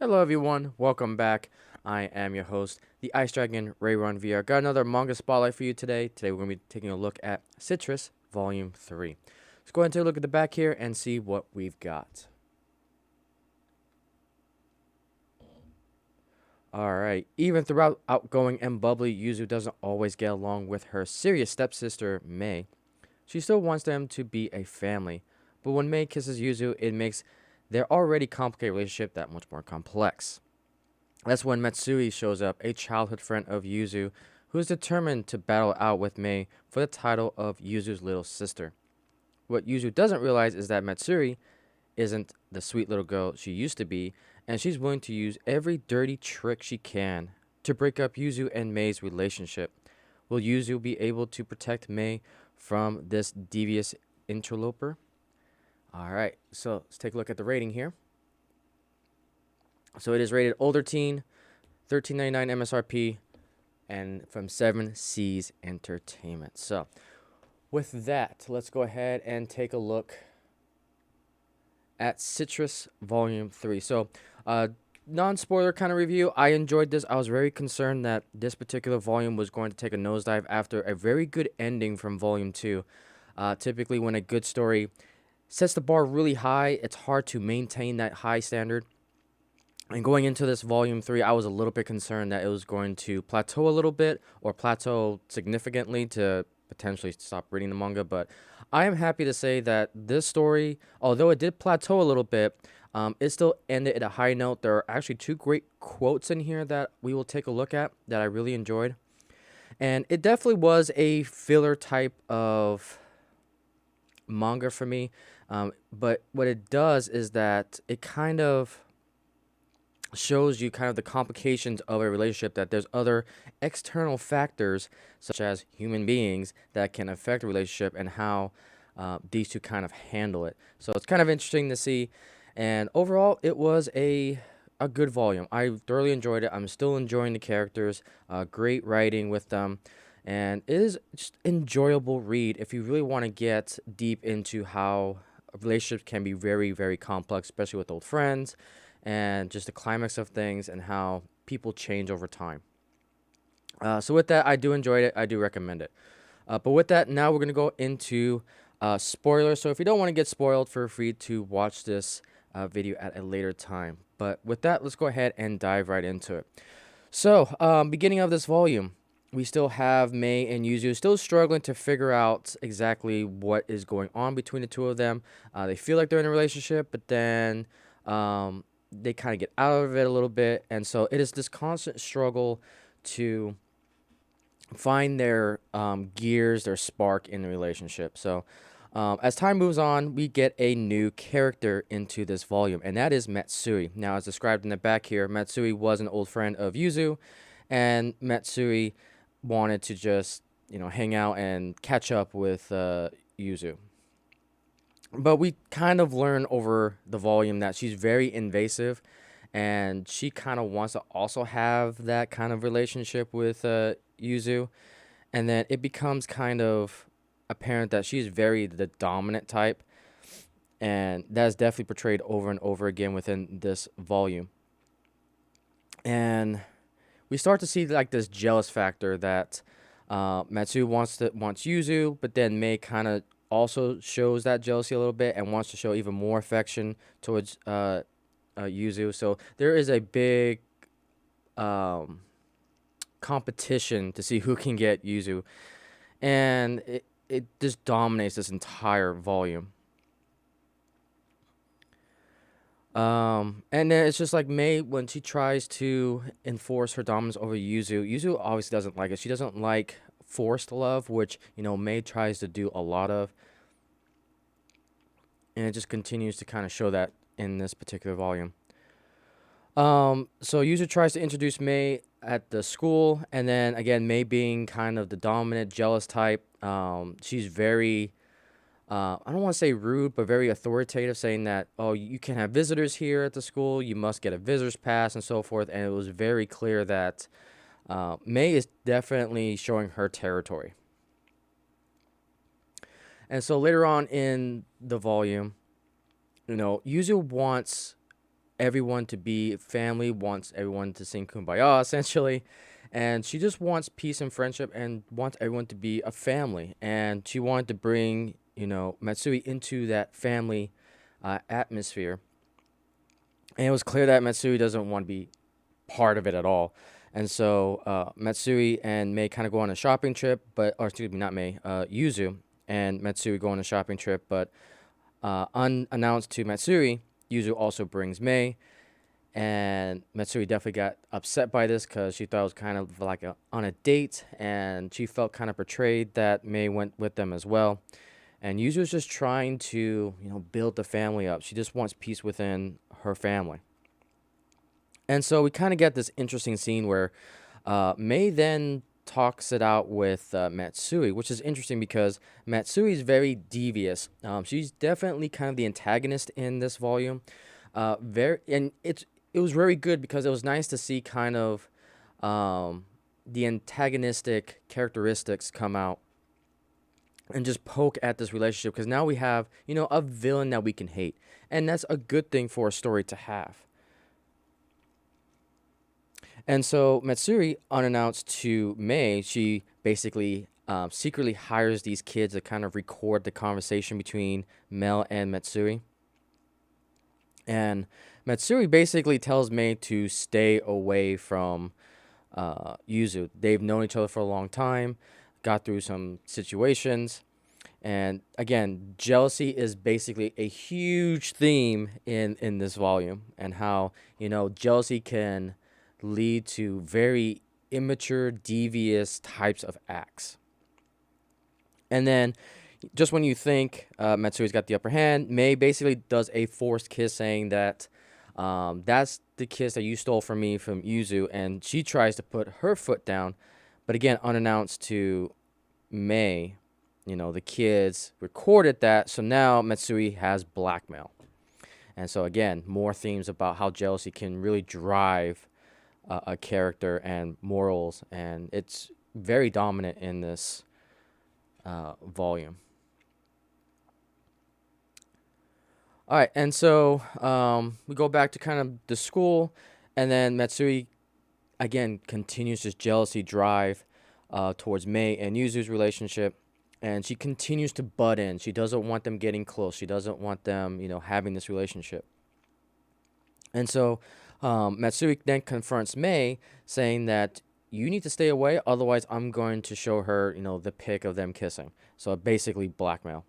Hello everyone, welcome back. I am your host, the Ice Dragon Rayron VR. Got another manga spotlight for you today. Today we're going to be taking a look at Citrus Volume 3. Let's go ahead and take a look at the back here and see what we've got. Alright, even throughout outgoing and bubbly, Yuzu doesn't always get along with her serious stepsister, Mei. She still wants them to be a family, but when Mei kisses Yuzu, it makes their already complicated relationship that much more complex. That's when Matsui shows up, a childhood friend of Yuzu, who is determined to battle out with Mei for the title of Yuzu's little sister. What Yuzu doesn't realize is that Matsuri isn't the sweet little girl she used to be, and she's willing to use every dirty trick she can to break up Yuzu and Mei's relationship. Will Yuzu be able to protect Mei from this devious interloper? Alright, so let's take a look at the rating here. So it is rated older teen, $13.99 MSRP, and from 7 Seas Entertainment. So, with that, let's go ahead and take a look at Citrus Volume 3. So, non-spoiler kind of review. I enjoyed this. I was very concerned that this particular volume was going to take a nosedive after a very good ending from Volume 2. Typically, when a good story sets the bar really high, it's hard to maintain that high standard. And going into this volume 3, I was a little bit concerned that it was going to plateau a little bit or plateau significantly to potentially stop reading the manga. But I am happy to say that this story, although it did plateau a little bit, it still ended at a high note. There are actually two great quotes in here that we will take a look at that I really enjoyed. And it definitely was a filler type of manga for me. But what it does is that it kind of shows you kind of the complications of a relationship, that there's other external factors such as human beings that can affect a relationship and how these two kind of handle it. So it's kind of interesting to see, and overall it was a good volume. I thoroughly enjoyed it. I'm still enjoying the characters. Great writing with them, and it is just enjoyable read if you really want to get deep into how relationships can be very complex, especially with old friends, and just the climax of things and how people change over time. So with that, I do enjoy it. I do recommend it. But with that, now we're gonna go into spoilers. So if you don't want to get spoiled, feel free to watch this video at a later time. But with that, let's go ahead and dive right into it. So, beginning of this volume, we still have Mei and Yuzu still struggling to figure out exactly what is going on between the two of them. They feel like they're in a relationship, but then they kind of get out of it a little bit. And so it is this constant struggle to find their gears, their spark in the relationship. So, as time moves on, we get a new character into this volume, and that is Matsui. Now, as described in the back here, Matsui was an old friend of Yuzu, and Matsui wanted to just, hang out and catch up with Yuzu. But we kind of learn over the volume that she's very invasive, and she kind of wants to also have that kind of relationship with Yuzu. And then it becomes kind of apparent that she's very the dominant type, and that's definitely portrayed over and over again within this volume. And we start to see like this jealous factor that Matsu wants Yuzu, but then Mei kind of also shows that jealousy a little bit and wants to show even more affection towards Yuzu. So there is a big um, competition to see who can get Yuzu, and it just dominates this entire volume. And then it's just like Mei, when she tries to enforce her dominance over Yuzu, Yuzu obviously doesn't like it. She doesn't like forced love, which, Mei tries to do a lot of. And it just continues to kind of show that in this particular volume. So Yuzu tries to introduce Mei at the school, and then again, Mei being kind of the dominant, jealous type. She's very I don't want to say rude, but very authoritative, saying that, oh, you can have visitors here at the school, you must get a visitor's pass, and so forth. And it was very clear that Mei is definitely showing her territory. And so later on in the volume, Yuzu wants everyone to be family, wants everyone to sing kumbaya essentially. And she just wants peace and friendship and wants everyone to be a family. And she wanted to bring, Matsui into that family atmosphere. And it was clear that Matsui doesn't want to be part of it at all. And so Matsui and Mei kind of go on a shopping trip, or excuse me, not Mei, Yuzu and Matsui go on a shopping trip, but unannounced to Matsui, Yuzu also brings Mei, and Matsui definitely got upset by this because she thought it was kind of like on a date, and she felt kind of betrayed that Mei went with them as well. And Yuzu is just trying to, build the family up. She just wants peace within her family. And so we kind of get this interesting scene where Mei then talks it out with Matsui, which is interesting because Matsui is very devious. She's definitely kind of the antagonist in this volume. It was very good because it was nice to see kind of the antagonistic characteristics come out and just poke at this relationship, because now we have, a villain that we can hate, and that's a good thing for a story to have. And so Matsuri, unannounced to Mei, she basically secretly hires these kids to kind of record the conversation between Mel and Matsuri. And Matsuri basically tells Mei to stay away from Yuzu. They've known each other for a long time, got through some situations. And again, jealousy is basically a huge theme in this volume, and how, jealousy can lead to very immature, devious types of acts. And then, just when you think Matsui's got the upper hand, Mei basically does a forced kiss, saying that that's the kiss that you stole from me from Yuzu, and she tries to put her foot down, but again, unannounced to Mei, the kids recorded that, so now Matsui has blackmail. And so again, more themes about how jealousy can really drive a character and morals, and it's very dominant in this volume. All right, and so we go back to kind of the school, and then Matsui again continues this jealousy drive towards Mei and Yuzu's relationship, and she continues to butt in. She doesn't want them getting close. She doesn't want them, having this relationship. And so Matsui then confronts Mei, saying that you need to stay away, otherwise I'm going to show her, the pic of them kissing. So basically blackmail.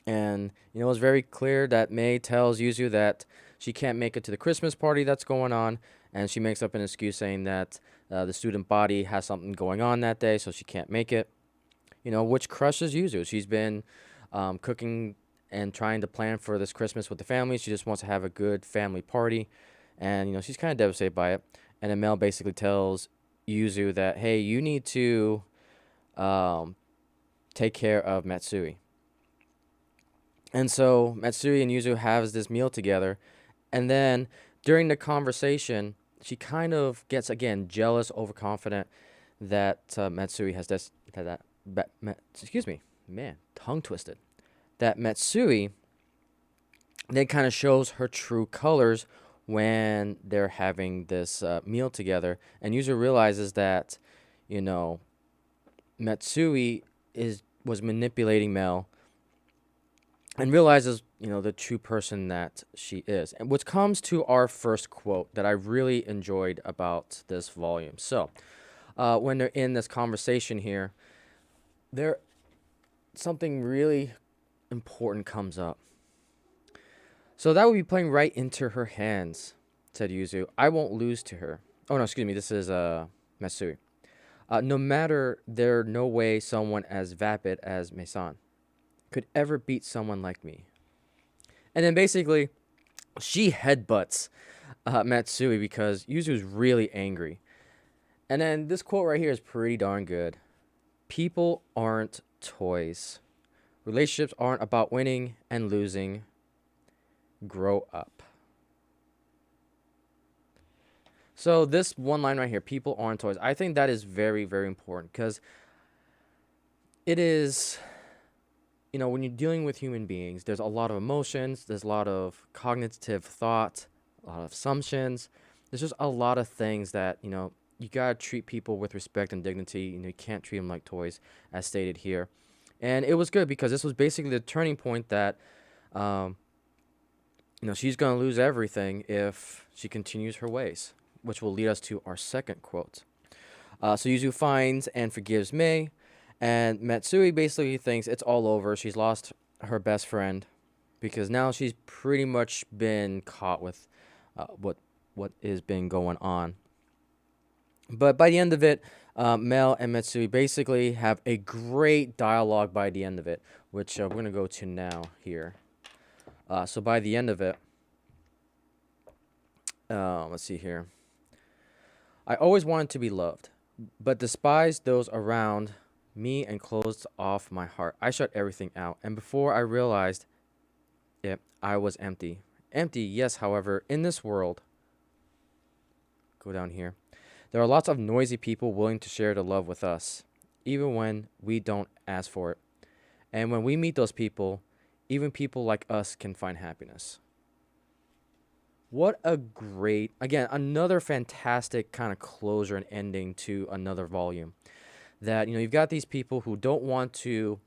And, it's very clear that Mei tells Yuzu that she can't make it to the Christmas party that's going on, and she makes up an excuse saying that the student body has something going on that day, so she can't make it, which crushes Yuzu. She's been cooking and trying to plan for this Christmas with the family. She just wants to have a good family party, and, she's kind of devastated by it. And then Mel basically tells Yuzu that, hey, you need to take care of Matsui. And so Matsui and Yuzu has this meal together, and then during the conversation, she kind of gets, again, jealous, overconfident that Matsui has this, excuse me, man, tongue twisted. That Matsui then kind of shows her true colors when they're having this meal together, and Yuzu realizes that, Matsui was manipulating Mel, and realizes, the true person that she is. And which comes to our first quote that I really enjoyed about this volume. So, when they're in this conversation here, something really important comes up. So that would be playing right into her hands, said Yuzu. I won't lose to her. Oh, no, excuse me. This is Matsui. No matter, there no way someone as vapid as Mei-san could ever beat someone like me. And then basically, she headbutts Matsui because Yuzu's really angry. And then this quote right here is pretty darn good. People aren't toys. Relationships aren't about winning and losing. Grow up. So this one line right here, people aren't toys, I think that is very, very important, because it is when you're dealing with human beings, there's a lot of emotions, there's a lot of cognitive thought, a lot of assumptions. There's just a lot of things that, you gotta treat people with respect and dignity. You can't treat them like toys, as stated here. And it was good because this was basically the turning point that, um, she's gonna lose everything if she continues her ways, which will lead us to our second quote. So Yuzu finds and forgives Mei, and Matsui basically thinks it's all over. She's lost her best friend because now she's pretty much been caught with what has been going on. But by the end of it, Mel and Matsui basically have a great dialogue by the end of it, which we're gonna go to now here. So by the end of it, let's see here. I always wanted to be loved, but despised those around me and closed off my heart. I shut everything out, and before I realized it, I was empty. Empty, yes, however, in this world, go down here, there are lots of noisy people willing to share the love with us, even when we don't ask for it. And when we meet those people, even people like us can find happiness. What a great, again, another fantastic kind of closure and ending to another volume. That, you've got these people who don't want to,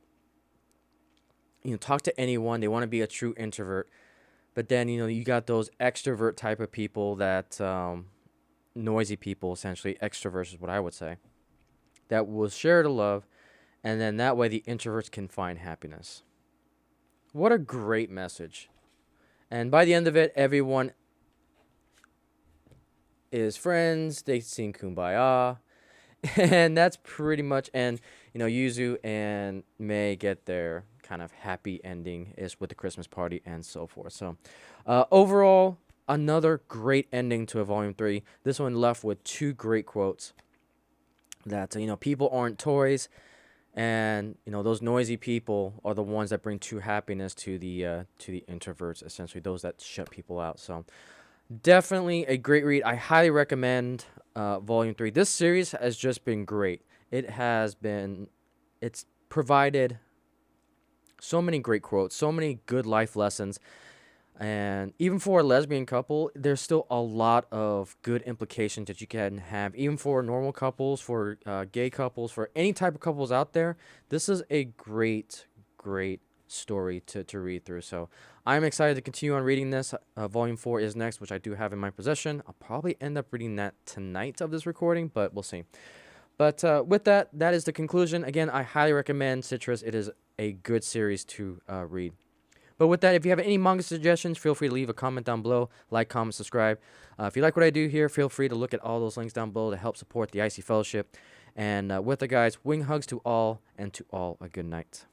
talk to anyone. They want to be a true introvert. But then, you got those extrovert type of people that, noisy people, essentially. Extroverts is what I would say. That will share the love. And then that way the introverts can find happiness. What a great message. And by the end of it, everyone is friends. They sing Kumbaya. And that's pretty much, and Yuzu and Mei get their kind of happy ending is with the Christmas party and so forth. So overall, another great ending to a volume 3. This one left with 2 great quotes that people aren't toys, and those noisy people are the ones that bring true happiness to the introverts, essentially those that shut people out. So definitely a great read. I highly recommend Volume 3. This series has just been great. It's provided so many great quotes, so many good life lessons. And even for a lesbian couple, there's still a lot of good implications that you can have. Even for normal couples, for gay couples, for any type of couples out there, this is a great, great story to read through. So I'm excited to continue on reading this. Volume 4 is next, which I do have in my possession. I'll probably end up reading that tonight of this recording, but we'll see. But with that is the conclusion. Again, I highly recommend Citrus. It is a good series to read. But with that, if you have any manga suggestions, feel free to leave a comment down below. Like, comment, subscribe. If you like what I do here, feel free to look at all those links down below to help support the Icey Fellowship. And with that, guys, wing hugs to all, and to all a good night.